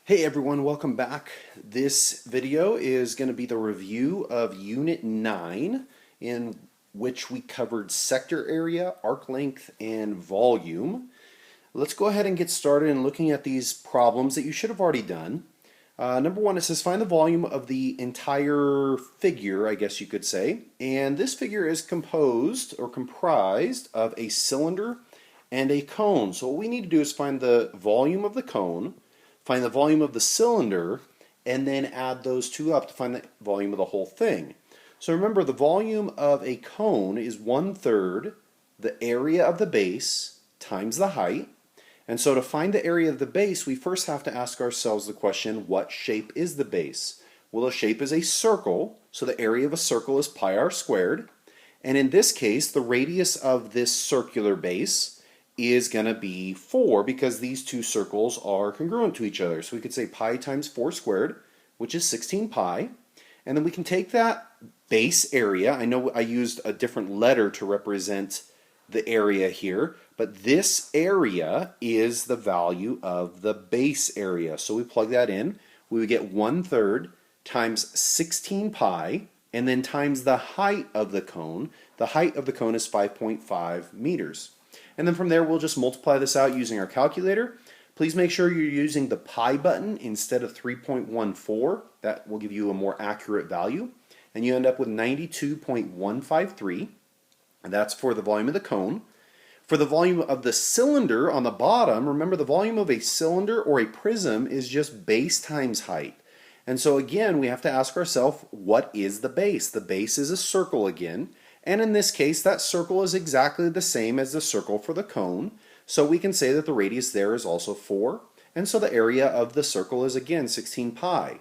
Hey everyone, welcome back. This video is going to be the review of Unit 9, in which we covered sector area, arc length, and volume. Let's go ahead and get started in looking at these problems that you should have already done. Number one, it says find the volume of the entire figure, I guess you could say. And this figure is composed or comprised of a cylinder and a cone. So what we need to do is find the volume of the cone, find the volume of the cylinder, and then add those two up to find the volume of the whole thing. So remember, the volume of a cone is 1/3 the area of the base times the height. And so to find the area of the base, we first have to ask ourselves the question, what shape is the base? Well, the shape is a circle, so the area of a circle is pi r squared. And in this case, the radius of this circular base is going to be 4 because these two circles are congruent to each other. So we could say pi times 4 squared, which is 16 pi. And then we can take that base area. I know I used a different letter to represent the area here, but this area is the value of the base area. So we plug that in. We would get 1/3 times 16 pi, and then times the height of the cone. The height of the cone is 5.5 meters. And then from there, we'll just multiply this out using our calculator. Please make sure you're using the pi button instead of 3.14. That will give you a more accurate value. And you end up with 92.153. And that's for the volume of the cone. For the volume of the cylinder on the bottom, remember the volume of a cylinder or a prism is just base times height. And so again, we have to ask ourselves, what is the base? The base is a circle again. And in this case, that circle is exactly the same as the circle for the cone. So we can say that the radius there is also 4. And so the area of the circle is again 16 pi.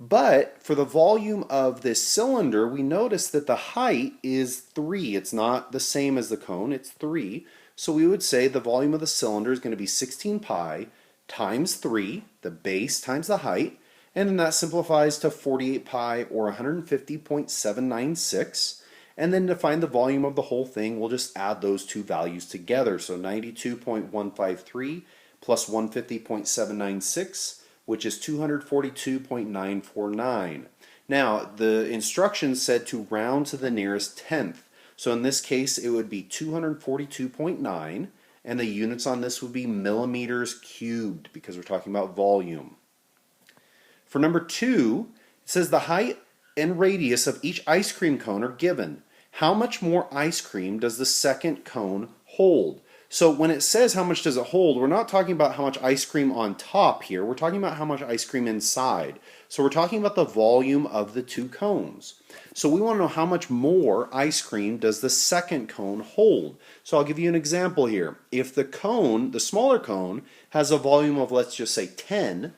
But for the volume of this cylinder, we notice that the height is 3. It's not the same as the cone, it's 3. So we would say the volume of the cylinder is going to be 16 pi times 3, the base times the height. And then that simplifies to 48 pi, or 150.796. And then to find the volume of the whole thing, we'll just add those two values together. So 92.153 plus 150.796, which is 242.949. Now, the instructions said to round to the nearest tenth. So in this case, it would be 242.9, and the units on this would be millimeters cubed because we're talking about volume. For number 2, it says the height and radius of each ice cream cone are given. How much more ice cream does the second cone hold? So when it says how much does it hold, we're not talking about how much ice cream on top here. We're talking about how much ice cream inside. So we're talking about the volume of the two cones. So we want to know how much more ice cream does the second cone hold. So I'll give you an example here. If the cone, the smaller cone, has a volume of, let's just say 10,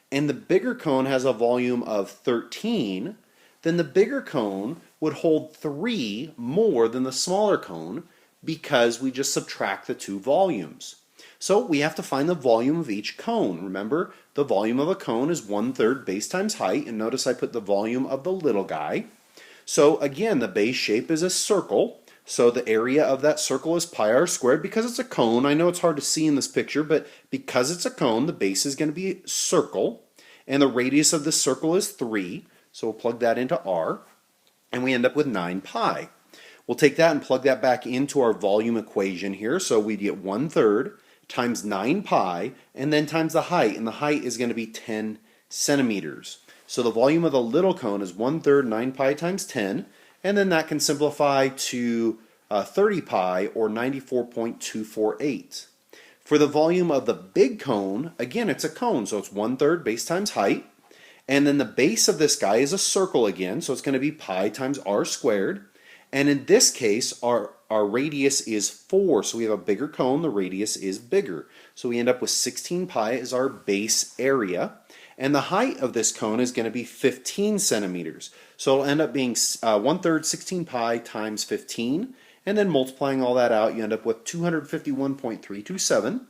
and the bigger cone has a volume of 13, then the bigger cone would hold 3 more than the smaller cone because we just subtract the two volumes. So we have to find the volume of each cone. Remember, the volume of a cone is 1/3 base times height, and notice I put the volume of the little guy. So again, the base shape is a circle, so the area of that circle is pi r squared because it's a cone. I know it's hard to see in this picture, but because it's a cone, the base is going to be a circle, and the radius of this circle is 3, so we'll plug that into r, and we end up with 9 pi. We'll take that and plug that back into our volume equation here, so we get 1/3 times 9 pi, and then times the height, and the height is going to be 10 centimeters. So the volume of the little cone is 1/3 9 pi times 10, and then that can simplify to 30 pi, or 94.248. For the volume of the big cone, again it's a cone, so it's 1/3 base times height, and then the base of this guy is a circle again, so it's going to be pi times r squared. And in this case, our radius is 4, so we have a bigger cone, the radius is bigger. So we end up with 16 pi as our base area. And the height of this cone is going to be 15 centimeters. So it'll end up being 1/3 16 pi times 15. And then multiplying all that out, you end up with 251.327.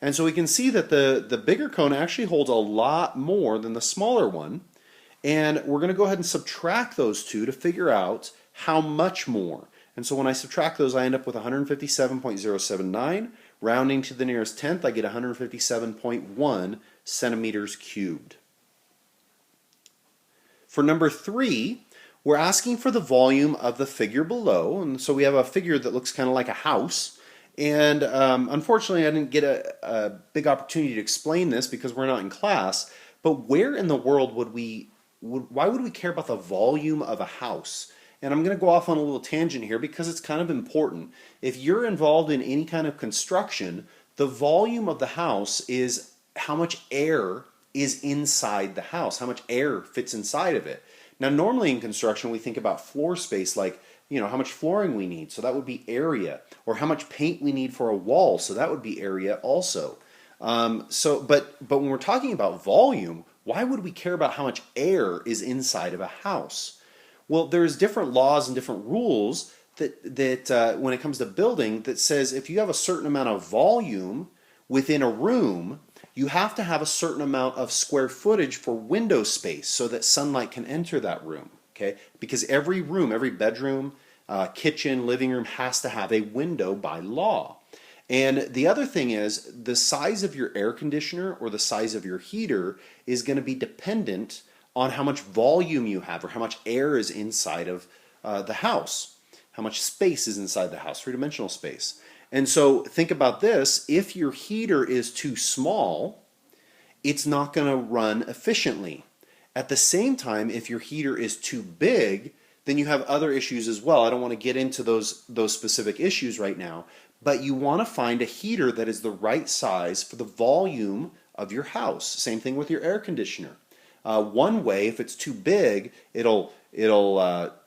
And so we can see that the bigger cone actually holds a lot more than the smaller one. And we're going to go ahead and subtract those two to figure out how much more. And so when I subtract those, I end up with 157.079, Rounding to the nearest tenth, I get 157.1 centimeters cubed. For number 3, we're asking for the volume of the figure below. And so we have a figure that looks kind of like a house. And unfortunately, I didn't get a big opportunity to explain this because we're not in class. But where in the world why would we care about the volume of a house? And I'm going to go off on a little tangent here because it's kind of important. If you're involved in any kind of construction, the volume of the house is how much air is inside the house, how much air fits inside of it. Now, normally in construction, we think about floor space like, how much flooring we need, so that would be area, or how much paint we need for a wall, so that would be area also. But when we're talking about volume, why would we care about how much air is inside of a house? Well, there's different laws and different rules that when it comes to building that says if you have a certain amount of volume within a room, you have to have a certain amount of square footage for window space so that sunlight can enter that room. Okay? Because every room, every bedroom, kitchen, living room has to have a window by law. And the other thing is the size of your air conditioner or the size of your heater is going to be dependent on how much volume you have or how much air is inside of the house, how much space is inside the house, three-dimensional space. And so think about this, if your heater is too small, it's not going to run efficiently. At the same time, if your heater is too big, then you have other issues as well. I don't want to get into those specific issues right now, but you want to find a heater that is the right size for the volume of your house. Same thing with your air conditioner. One way, if it's too big, it'll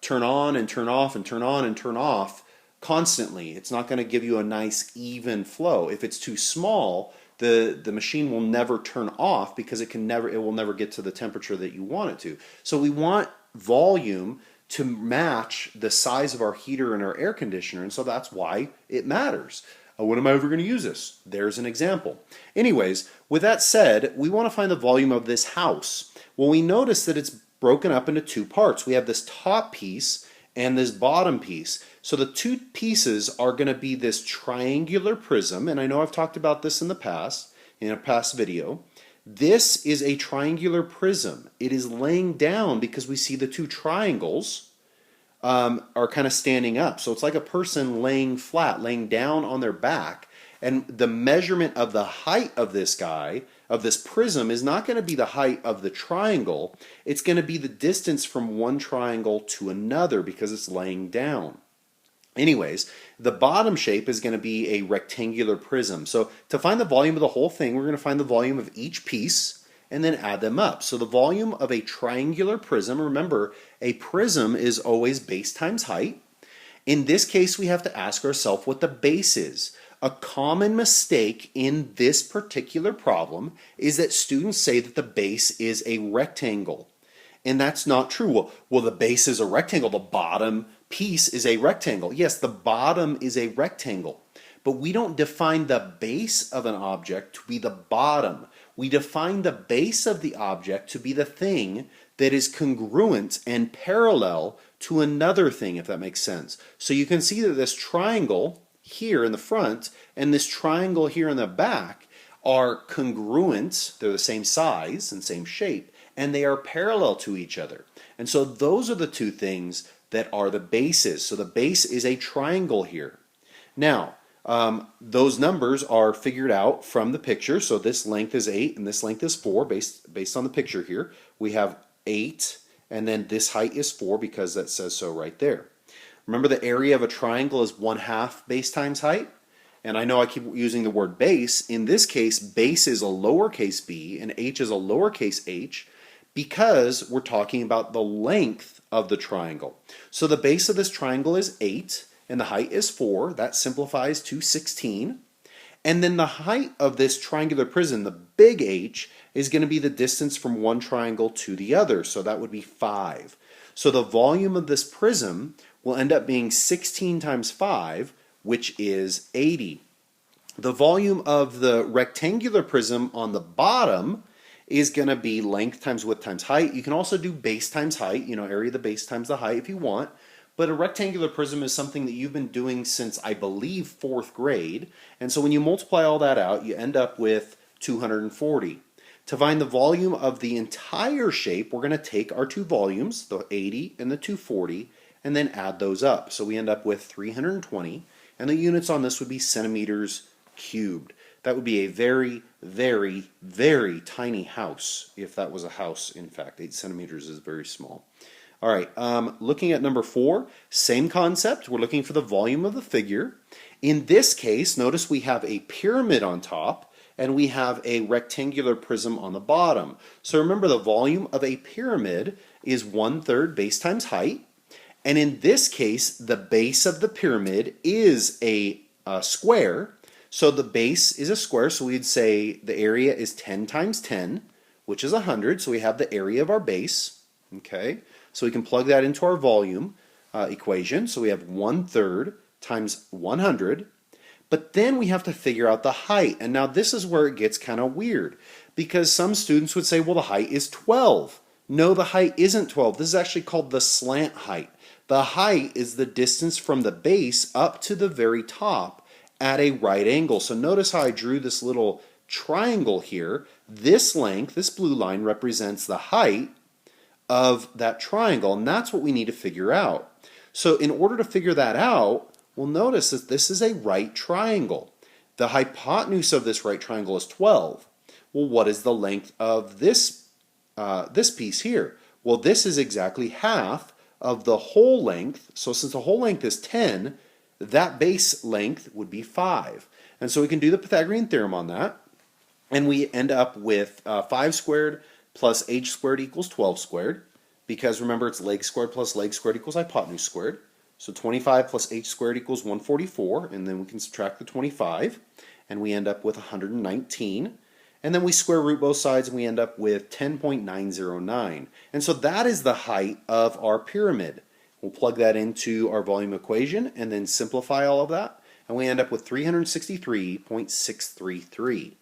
turn on and turn off and turn on and turn off constantly. It's not going to give you a nice even flow. If it's too small, the machine will never turn off because it will never get to the temperature that you want it to. So we want volume to match the size of our heater and our air conditioner, and so that's why it matters. When am I ever going to use this? There's an example. Anyways, with that said, we want to find the volume of this house. Well, we notice that it's broken up into two parts. We have this top piece and this bottom piece. So the two pieces are going to be this triangular prism, and I know I've talked about this in a past video. This is a triangular prism. It is laying down because we see the two triangles are kind of standing up. So it's like a person laying flat, laying down on their back. And the measurement of the height of this guy, of this prism, is not going to be the height of the triangle. It's going to be the distance from one triangle to another because it's laying down. Anyways, the bottom shape is going to be a rectangular prism. So to find the volume of the whole thing, we're going to find the volume of each piece and then add them up. So the volume of a triangular prism, remember, a prism is always base times height. In this case, we have to ask ourselves what the base is. A common mistake in this particular problem is that students say that the base is a rectangle. And that's not true. Well, the base is a rectangle. The bottom piece is a rectangle. Yes, the bottom is a rectangle. But we don't define the base of an object to be the bottom. We define the base of the object to be the thing that is congruent and parallel to another thing, if that makes sense. So you can see that this triangle here in the front and this triangle here in the back are congruent. They're the same size and same shape, and they are parallel to each other. And so those are the two things that are the bases. So the base is a triangle here. Now, those numbers are figured out from the picture. So this length is 8 and this length is 4 based on the picture here. We have 8 and then this height is 4 because that says so right there. Remember, the area of a triangle is 1/2 base times height. And I know I keep using the word base. In this case, base is a lowercase b and h is a lowercase h because we're talking about the length of the triangle. So the base of this triangle is 8 and the height is 4. That simplifies to 16. And then the height of this triangular prism, the big H, is going to be the distance from one triangle to the other. So that would be 5. So the volume of this prism will end up being 16 times 5, which is 80. The volume of the rectangular prism on the bottom is going to be length times width times height. You can also do base times height, area of the base times the height if you want. but a rectangular prism is something that you've been doing since, I believe, fourth grade. And so when you multiply all that out, you end up with 240. To find the volume of the entire shape, we're going to take our two volumes, the 80 and the 240, and then add those up. So we end up with 320, and the units on this would be centimeters cubed. That would be a very, very, very tiny house, if that was a house, in fact. 8 centimeters is very small. All right, looking at number 4, same concept. We're looking for the volume of the figure. In this case, notice we have a pyramid on top, and we have a rectangular prism on the bottom. So remember, the volume of a pyramid is 1/3 base times height. And in this case, the base of the pyramid is a square. So the base is a square, so we'd say the area is 10 times 10, which is 100. So we have the area of our base. Okay, so we can plug that into our volume equation. So we have 1/3 times 100. But then we have to figure out the height. And now this is where it gets kind of weird, because some students would say, well, the height is 12. No, the height isn't 12. This is actually called the slant height. The height is the distance from the base up to the very top at a right angle. So notice how I drew this little triangle here. This length, this blue line, represents the height of that triangle, and that's what we need to figure out. So in order to figure that out, we'll notice that this is a right triangle. The hypotenuse of this right triangle is 12. Well, what is the length of this piece here? Well, this is exactly half of the whole length. So since the whole length is 10, that base length would be 5. And so we can do the Pythagorean theorem on that, and we end up with 5 squared plus h squared equals 12 squared, because remember, it's leg squared plus leg squared equals hypotenuse squared. So 25 plus h squared equals 144, and then we can subtract the 25, and we end up with 119. And then we square root both sides, and we end up with 10.909. And so that is the height of our pyramid. We'll plug that into our volume equation and then simplify all of that, and we end up with 363.633.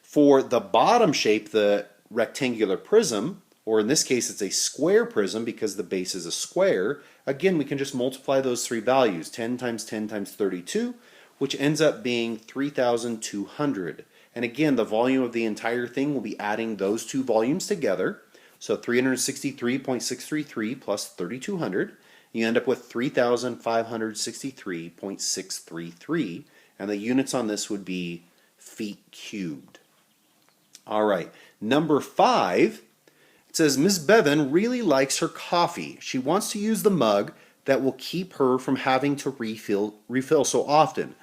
For the bottom shape, the rectangular prism, or in this case it's a square prism because the base is a square, again we can just multiply those three values, 10 times 10 times 32, which ends up being 3,200. And again, the volume of the entire thing will be adding those two volumes together. So 363.633 plus 3,200, you end up with 3,563.633, and the units on this would be feet cubed. All right, number 5, it says, Ms. Bevan really likes her coffee. She wants to use the mug that will keep her from having to refill so often.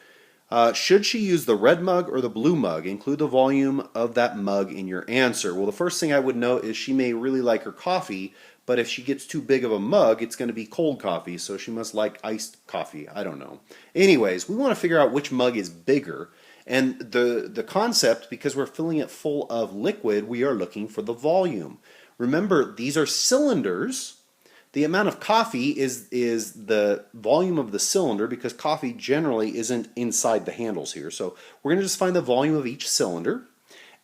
Should she use the red mug or the blue mug? Include the volume of that mug in your answer. Well, the first thing I would note is she may really like her coffee, but if she gets too big of a mug, it's going to be cold coffee, so she must like iced coffee. I don't know. Anyways, we want to figure out which mug is bigger. And the concept, because we're filling it full of liquid, we are looking for the volume. Remember, these are cylinders. The amount of coffee is the volume of the cylinder, because coffee generally isn't inside the handles here. So we're going to just find the volume of each cylinder.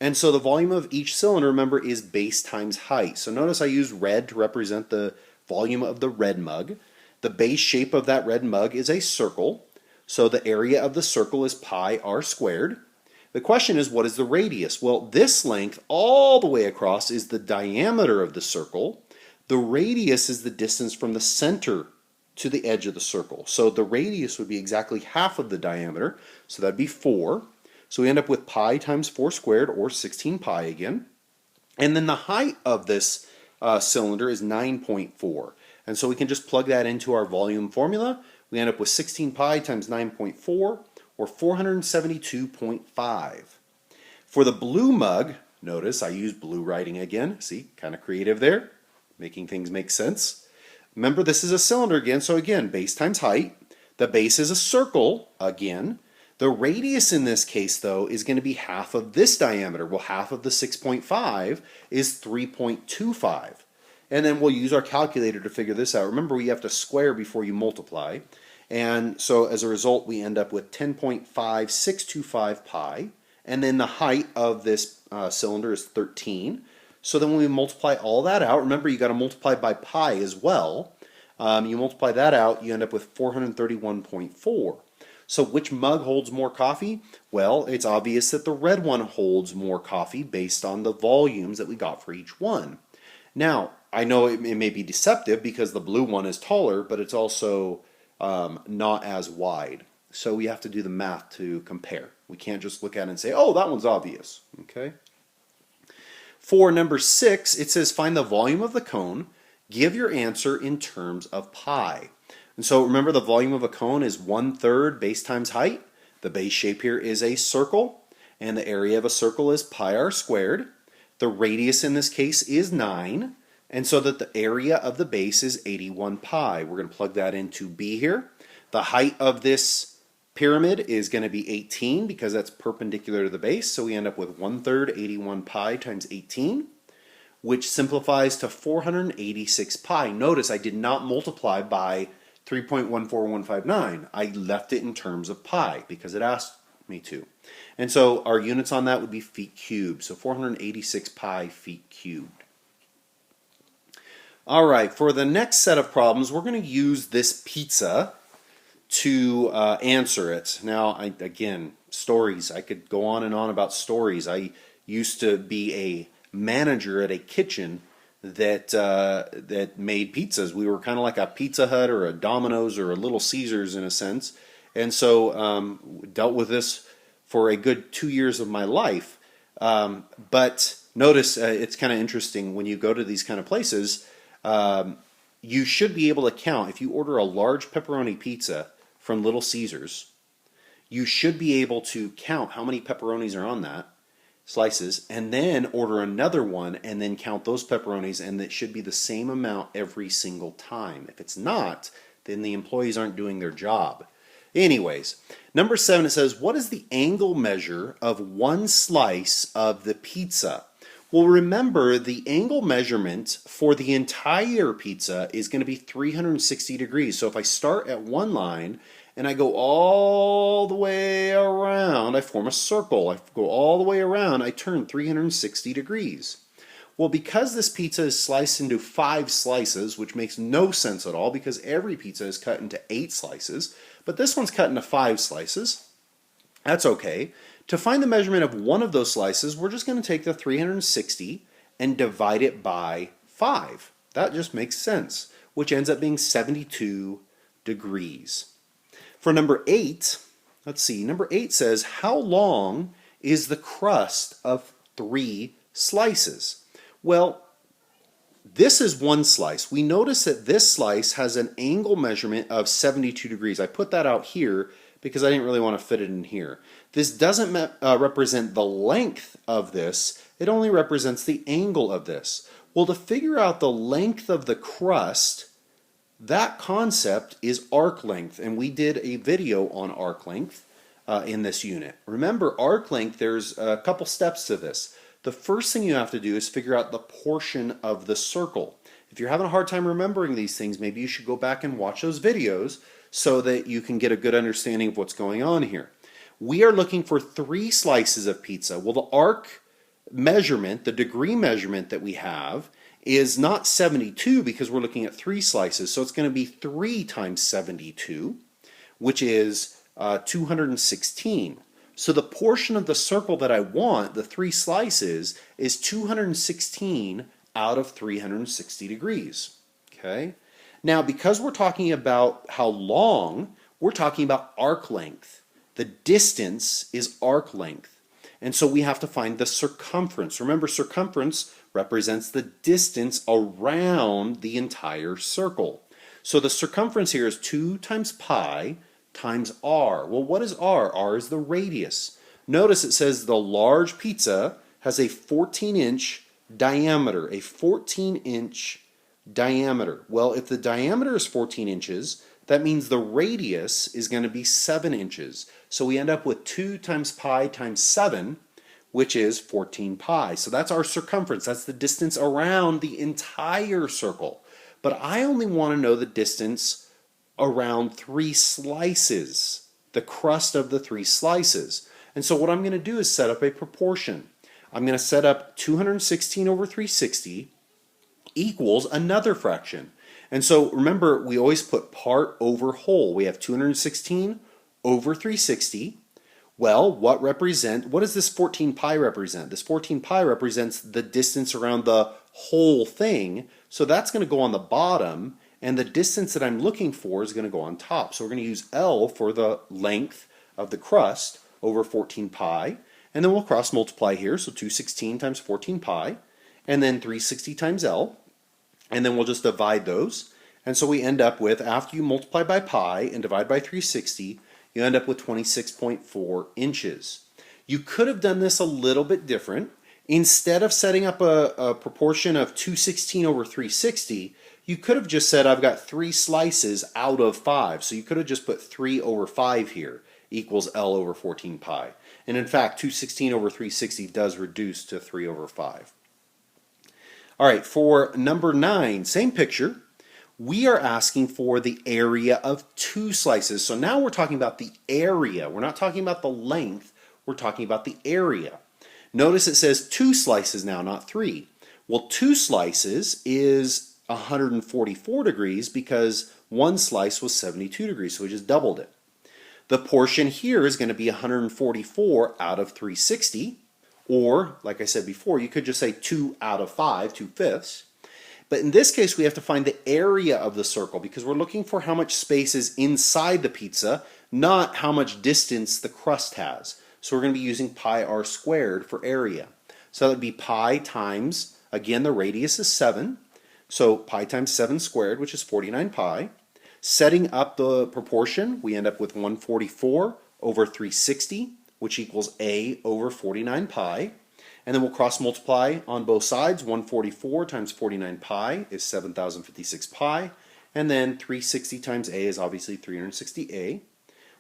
And so the volume of each cylinder, remember, is base times height. So notice I use red to represent the volume of the red mug. The base shape of that red mug is a circle. So the area of the circle is pi r squared. The question is, what is the radius? Well, this length all the way across is the diameter of the circle. The radius is the distance from the center to the edge of the circle. So the radius would be exactly half of the diameter, so that'd be 4. So we end up with pi times 4 squared, or 16 pi again. And then the height of this cylinder is 9.4. And so we can just plug that into our volume formula. We end up with 16 pi times 9.4, or 472.5. For the blue mug, notice I use blue writing again. See, kind of creative there, making things make sense. Remember, this is a cylinder again, so again, base times height. The base is a circle again. The radius in this case, though, is going to be half of this diameter. Well, half of the 6.5 is 3.25. And then we'll use our calculator to figure this out. Remember, we have to square before you multiply. And so as a result, we end up with 10.5625 pi. And then the height of this cylinder is 13. So then when we multiply all that out, remember you got to multiply by pi as well. You multiply that out, you end up with 431.4. So which mug holds more coffee? Well, it's obvious that the red one holds more coffee based on the volumes that we got for each one. Now, I know it may be deceptive because the blue one is taller, but it's also not as wide. So we have to do the math to compare. We can't just look at it and say, oh, that one's obvious. Okay. For number 6, it says find the volume of the cone. Give your answer in terms of pi. And so remember, the volume of a cone is 1/3 base times height. The base shape here is a circle, and the area of a circle is pi r squared. The radius in this case is 9, and so that the area of the base is 81 pi. We're going to plug that into b here. The height of this pyramid is going to be 18 because that's perpendicular to the base, so we end up with 1/3 81 pi times 18, which simplifies to 486 pi. Notice I did not multiply by 3.14159. I left it in terms of pi because it asked me to. And so our units on that would be feet cubed. So 486 pi feet cubed. All right, for the next set of problems, we're going to use this pizza to answer it. Now, again, stories. I could go on and on about stories. I used to be a manager at a kitchen that made pizzas. We were kind of like a Pizza Hut or a Domino's or a Little Caesars in a sense, and so dealt with this for a good 2 years of my life. But notice it's kind of interesting when you go to these kind of places. You should be able to count if you order a large pepperoni pizza from Little Caesars. You should be able to count how many pepperonis are on that slices, and then order another one and then count those pepperonis, and it should be the same amount every single time. If it's not, then the employees aren't doing their job. Anyways, number 7, it says, what is the angle measure of one slice of the pizza? Well, remember, the angle measurement for the entire pizza is going to be 360 degrees. So if I start at one line and I go all the way around, I form a circle. I go all the way around, I turn 360 degrees. Well, because this pizza is sliced into 5 slices, which makes no sense at all because every pizza is cut into 8 slices, but this one's cut into 5 slices. That's okay. To find the measurement of one of those slices, we're just going to take the 360 and divide it by 5. That just makes sense, which ends up being 72 degrees. For number 8, let's see, number 8 says, how long is the crust of 3 slices? Well, this is one slice. We notice that this slice has an angle measurement of 72 degrees. I put that out here because I didn't really want to fit it in here. This doesn't represent the length of this, it only represents the angle of this. Well, to figure out the length of the crust, that concept is arc length, and we did a video on arc length in this unit. Remember, arc length, there's a couple steps to this. The first thing you have to do is figure out the portion of the circle. If you're having a hard time remembering these things, maybe you should go back and watch those videos so that you can get a good understanding of what's going on here. We are looking for 3 slices of pizza. Well, the arc measurement, the degree measurement that we have, is not 72 because we're looking at 3 slices, so it's going to be 3 times 72, which is 216. So the portion of the circle that I want, the 3 slices, is 216 out of 360 degrees. Okay? Now, because we're talking about how long, we're talking about arc length. The distance is arc length. And so we have to find the circumference. Remember, circumference represents the distance around the entire circle. So the circumference here is 2 times pi times r. Well, what is r? R is the radius. Notice it says the large pizza has a 14-inch diameter, a 14-inch diameter. Well, if the diameter is 14 inches, that means the radius is going to be 7 inches. So we end up with 2 times pi times 7, which is 14 pi. So that's our circumference. That's the distance around the entire circle. But I only want to know the distance around 3 slices, the crust of the 3 slices. And so what I'm going to do is set up a proportion. I'm going to set up 216 over 360 equals another fraction. And so remember, we always put part over whole. We have 216 over 360. Well, what does this 14 pi represent? This 14 pi represents the distance around the whole thing. So that's going to go on the bottom, and the distance that I'm looking for is going to go on top. So we're going to use L for the length of the crust over 14 pi. And then we'll cross multiply here. So 216 times 14 pi, and then 360 times L. And then we'll just divide those. And so we end up with, after you multiply by pi and divide by 360, you end up with 26.4 inches. You could have done this a little bit different. Instead of setting up a proportion of 216 over 360, you could have just said I've got 3 slices out of 5. So you could have just put 3 over 5 here equals L over 14 pi. And in fact, 216 over 360 does reduce to 3 over 5. All right, for number 9, same picture. We are asking for the area of 2 slices. So now we're talking about the area. We're not talking about the length. We're talking about the area. Notice it says 2 slices now, not 3. Well, 2 slices is 144 degrees because 1 slice was 72 degrees, so we just doubled it. The portion here is going to be 144 out of 360, or, like I said before, you could just say 2 out of 5, 2/5. But in this case, we have to find the area of the circle because we're looking for how much space is inside the pizza, not how much distance the crust has. So we're going to be using pi r squared for area. So that would be pi times, again, the radius is 7. So pi times 7 squared, which is 49 pi. Setting up the proportion, we end up with 144 over 360, which equals a over 49 pi. And then we'll cross multiply on both sides. 144 times 49 pi is 7,056 pi. And then 360 times a is obviously 360a.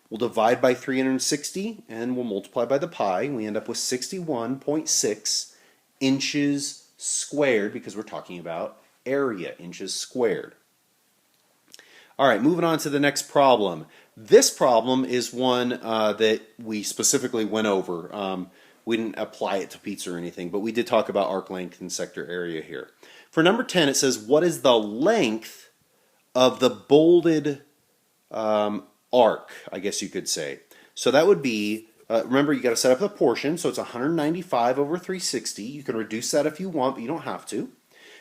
We'll divide by 360 and we'll multiply by the pi. We end up with 61.6 inches squared because we're talking about area, inches squared. All right, moving on to the next problem. This problem is one that we specifically went over. We didn't apply it to pizza or anything, but we did talk about arc length and sector area here. For number 10, it says, what is the length of the bolded arc, I guess you could say. So that would be, remember you got to set up the portion, so it's 195 over 360. You can reduce that if you want, but you don't have to.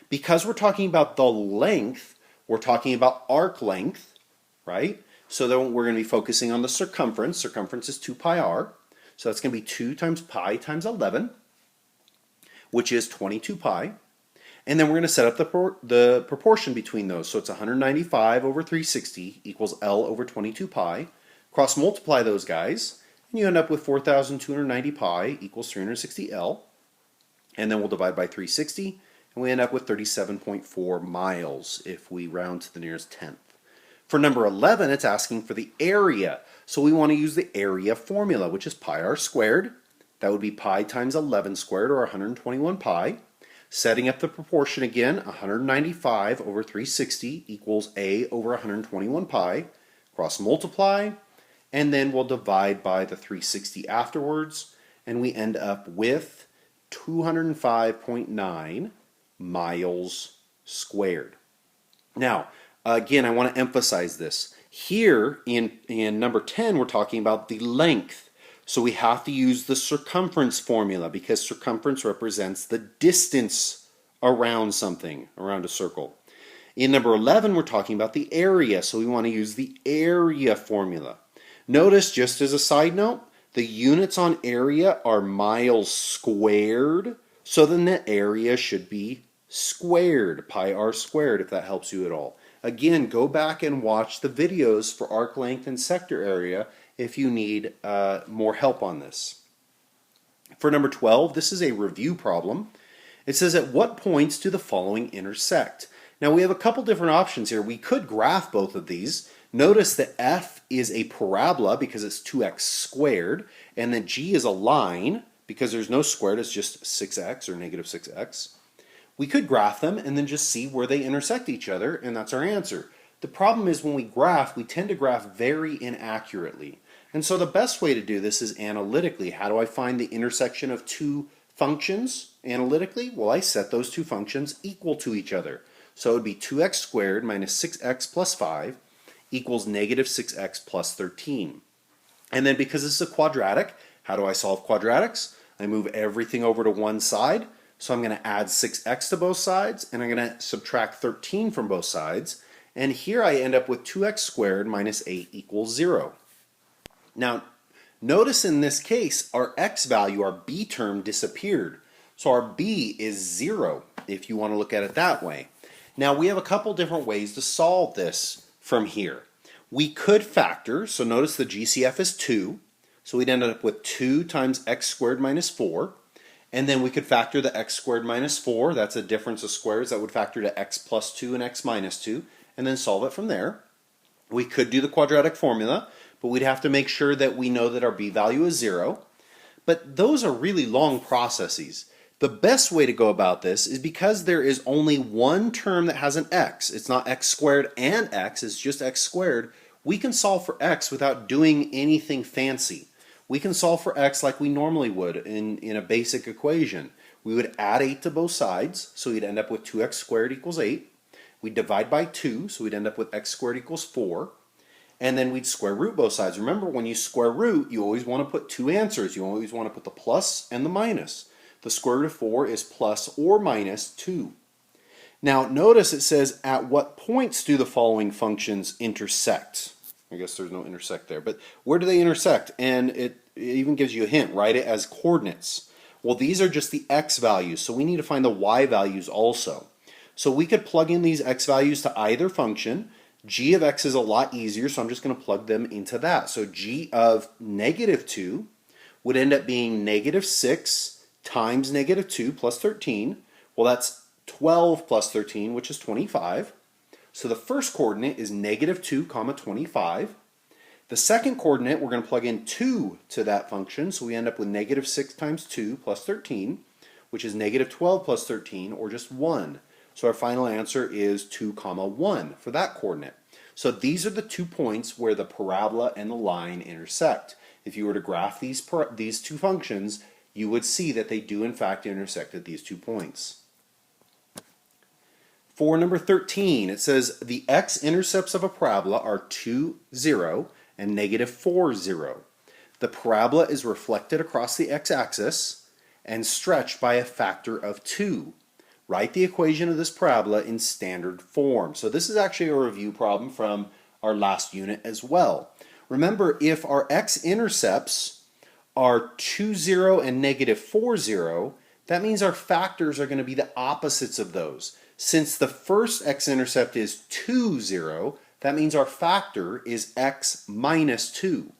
Because we're talking about the length, we're talking about arc length, right? So then we're going to be focusing on the circumference. Circumference is 2 pi r. So that's going to be 2 times pi times 11, which is 22 pi. And then we're going to set up the proportion between those. So it's 195 over 360 equals L over 22 pi. Cross multiply those guys, and you end up with 4,290 pi equals 360 L. And then we'll divide by 360, and we end up with 37.4 miles if we round to the nearest tenth. For number 11, it's asking for the area. So we want to use the area formula, which is pi r squared. That would be pi times 11 squared, or 121 pi. Setting up the proportion again, 195 over 360 equals a over 121 pi. Cross multiply, and then we'll divide by the 360 afterwards, and we end up with 205.9 miles squared. Now, again, I want to emphasize this. Here in number 10, we're talking about the length. So we have to use the circumference formula because circumference represents the distance around something, around a circle. In number 11, we're talking about the area. So we want to use the area formula. Notice, just as a side note, the units on area are miles squared. So then the area should be squared, pi r squared, if that helps you at all. Again, go back and watch the videos for arc length and sector area if you need more help on this. For number 12, this is a review problem. It says, at what points do the following intersect? Now we have a couple different options here. We could graph both of these. Notice that f is a parabola because it's 2x squared, and then g is a line because there's no squared, it's just 6x or negative 6x. We could graph them and then just see where they intersect each other, and that's our answer. The problem is when we graph, we tend to graph very inaccurately. And so the best way to do this is analytically. How do I find the intersection of two functions analytically? Well, I set those two functions equal to each other. So it would be 2x squared minus 6x plus 5 equals negative 6x plus 13. And then because this is a quadratic, how do I solve quadratics? I move everything over to one side. So I'm going to add 6x to both sides, and I'm going to subtract 13 from both sides. And here I end up with 2x squared minus 8 equals 0. Now, notice in this case, our x value, our b term, disappeared. So our b is 0, if you want to look at it that way. Now, we have a couple different ways to solve this from here. We could factor, so notice the GCF is 2. So we'd end up with 2 times x squared minus 4. And then we could factor the x squared minus 4. That's a difference of squares that would factor to x plus 2 and x minus 2. And then solve it from there. We could do the quadratic formula, but we'd have to make sure that we know that our b value is 0. But those are really long processes. The best way to go about this is because there is only one term that has an x. It's not x squared and x, it's just x squared. We can solve for x without doing anything fancy. We can solve for x like we normally would in a basic equation. We would add 8 to both sides, so we'd end up with 2x squared equals 8. We'd divide by 2, so we'd end up with x squared equals 4. And then we'd square root both sides. Remember, when you square root, you always want to put two answers. You always want to put the plus and the minus. The square root of 4 is plus or minus 2. Now, notice it says, at what points do the following functions intersect? I guess there's no intersect there, but where do they intersect? And it even gives you a hint. Write it as coordinates. Well, these are just the x values, so we need to find the y values also. So we could plug in these x values to either function. G of x is a lot easier, so I'm just going to plug them into that. So g of negative 2 would end up being negative 6 times negative 2 plus 13. Well, that's 12 plus 13, which is 25. So the first coordinate is negative 2 comma 25. The second coordinate, we're going to plug in 2 to that function, so we end up with negative 6 times 2 plus 13, which is negative 12 plus 13, or just 1. So our final answer is 2 comma 1 for that coordinate. So these are the 2 points where the parabola and the line intersect. If you were to graph these two functions, you would see that they do in fact intersect at these 2 points. For number 13, it says the x-intercepts of a parabola are 2, 0 and negative 4, 0. The parabola is reflected across the x-axis and stretched by a factor of 2. Write the equation of this parabola in standard form. So this is actually a review problem from our last unit as well. Remember, if our x-intercepts are 2, 0 and negative 4, 0, that means our factors are going to be the opposites of those. Since the first x-intercept is 2, 0, that means our factor is x minus 2.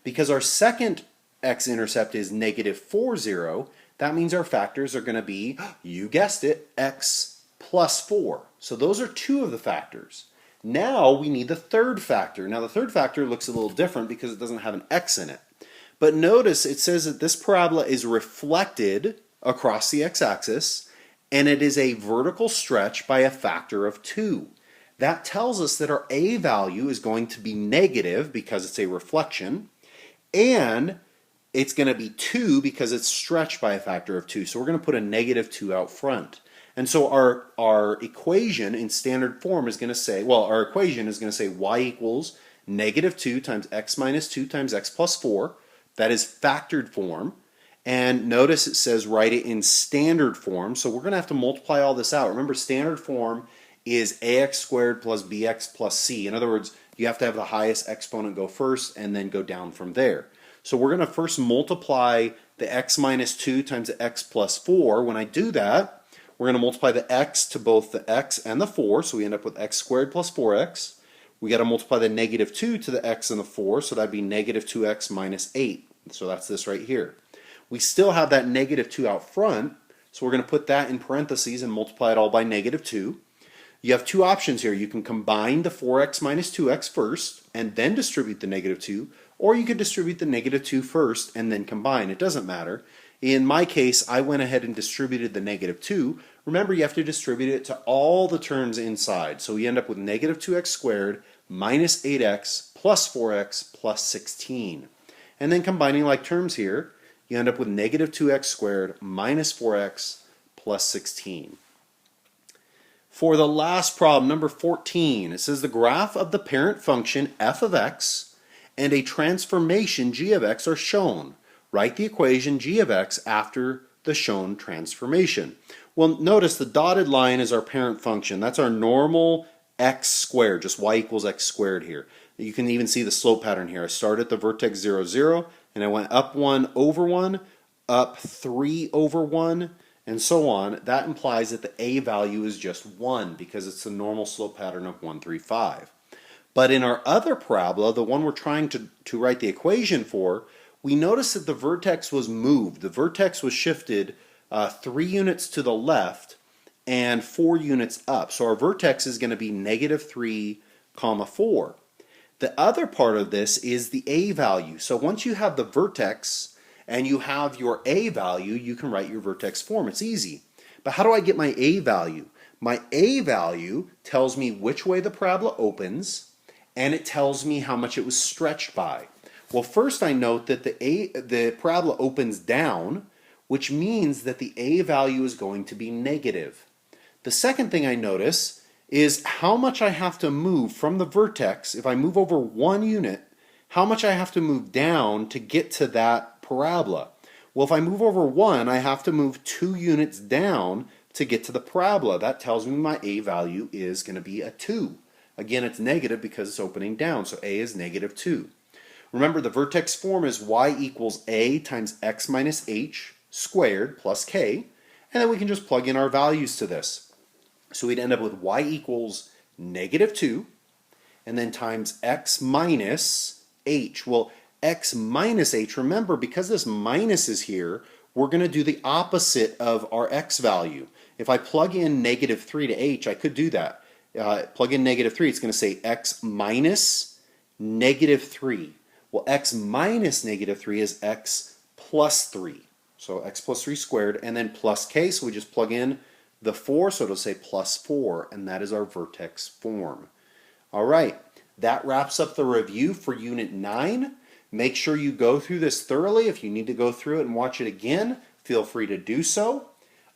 Because our second x-intercept is negative 4, 0, that means our factors are going to be, you guessed it, x plus 4. So those are 2 of the factors. Now we need the third factor. Now the third factor looks a little different because it doesn't have an x in it. But notice it says that this parabola is reflected across the x-axis, and it is a vertical stretch by a factor of 2. That tells us that our a value is going to be negative because it's a reflection, and it's going to be 2 because it's stretched by a factor of 2. So we're going to put a negative 2 out front. And so our equation in standard form is going to say, well, our equation is going to say y equals negative 2 times x minus 2 times x plus 4. That is factored form. And notice it says write it in standard form. So we're going to have to multiply all this out. Remember, standard form is ax squared plus bx plus c. In other words, you have to have the highest exponent go first and then go down from there. So we're going to first multiply the x minus 2 times the x plus 4. When I do that, we're going to multiply the x to both the x and the 4. So we end up with x squared plus 4x. We got to multiply the negative 2 to the x and the 4. So that'd be negative 2x minus 8. So that's this right here. We still have that negative 2 out front, so we're going to put that in parentheses and multiply it all by negative 2. You have 2 options here. You can combine the 4x minus 2x first and then distribute the negative 2, or you could distribute the negative 2 first and then combine. It doesn't matter. In my case, I went ahead and distributed the negative 2. Remember, you have to distribute it to all the terms inside. So we end up with negative 2x squared minus 8x plus 4x plus 16. And then combining like terms here, you end up with negative 2x squared minus 4x plus 16. For the last problem, number 14, it says the graph of the parent function f of x and a transformation g of x are shown. Write the equation g of x after the shown transformation. Well, notice the dotted line is our parent function. That's our normal x squared, just y equals x squared here. You can even see the slope pattern here. I started at the vertex 0, 0, and I went up 1 over 1, up 3 over 1, and so on. That implies that the a value is just 1 because it's the normal slope pattern of 1, 3, 5. But in our other parabola, the one we're trying to write the equation for, we notice that the vertex was moved. The vertex was shifted 3 units to the left and 4 units up. So our vertex is going to be negative 3, 4. The other part of this is the a value. So once you have the vertex and you have your a value, you can write your vertex form. It's easy. But how do I get my a value? My a value tells me which way the parabola opens, and it tells me how much it was stretched by. Well, first I note that the parabola opens down, which means that the a value is going to be negative. The second thing I notice is how much I have to move from the vertex. If I move over 1 unit, how much I have to move down to get to that parabola. Well, if I move over 1, I have to move 2 units down to get to the parabola. That tells me my a value is going to be a 2. Again, it's negative because it's opening down, so a is negative 2. Remember, the vertex form is y equals a times x minus h squared plus k, and then we can just plug in our values to this. So we'd end up with y equals negative 2, and then times x minus h. Well, x minus h, remember, because this minus is here, we're going to do the opposite of our x value. If I plug in negative 3 to h, I could do that. Plug in negative 3, it's going to say x minus negative 3. Well, x minus negative 3 is x plus 3. So x plus 3 squared, and then plus k, so we just plug in the 4, so it'll say plus 4, and that is our vertex form. All right, that wraps up the review for Unit 9. Make sure you go through this thoroughly. If you need to go through it and watch it again, feel free to do so.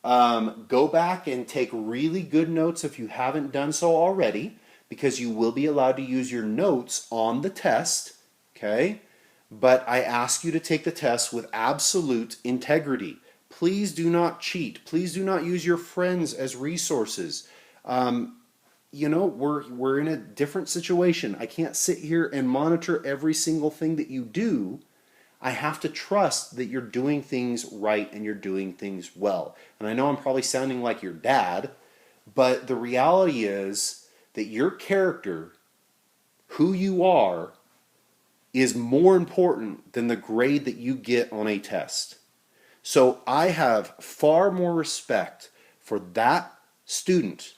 Go back and take really good notes if you haven't done so already, because you will be allowed to use your notes on the test, okay? But I ask you to take the test with absolute integrity. Please do not cheat. Please do not use your friends as resources. You know, we're in a different situation. I can't sit here and monitor every single thing that you do. I have to trust that you're doing things right and you're doing things well. And I know I'm probably sounding like your dad, but the reality is that your character, who you are, is more important than the grade that you get on a test. So I have far more respect for that student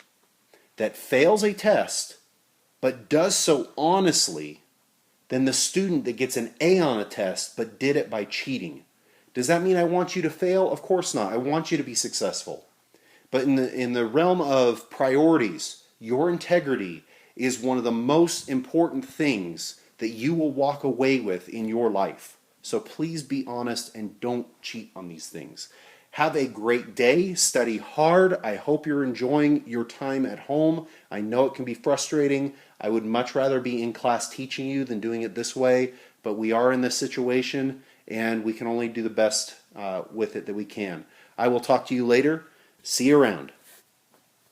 that fails a test but does so honestly than the student that gets an A on a test but did it by cheating. Does that mean I want you to fail? Of course not. I want you to be successful. But in the realm of priorities, your integrity is one of the most important things that you will walk away with in your life. So please be honest and don't cheat on these things. Have a great day. Study hard. I hope you're enjoying your time at home. I know it can be frustrating. I would much rather be in class teaching you than doing it this way, but we are in this situation and we can only do the best with it that we can. I will talk to you later. See you around.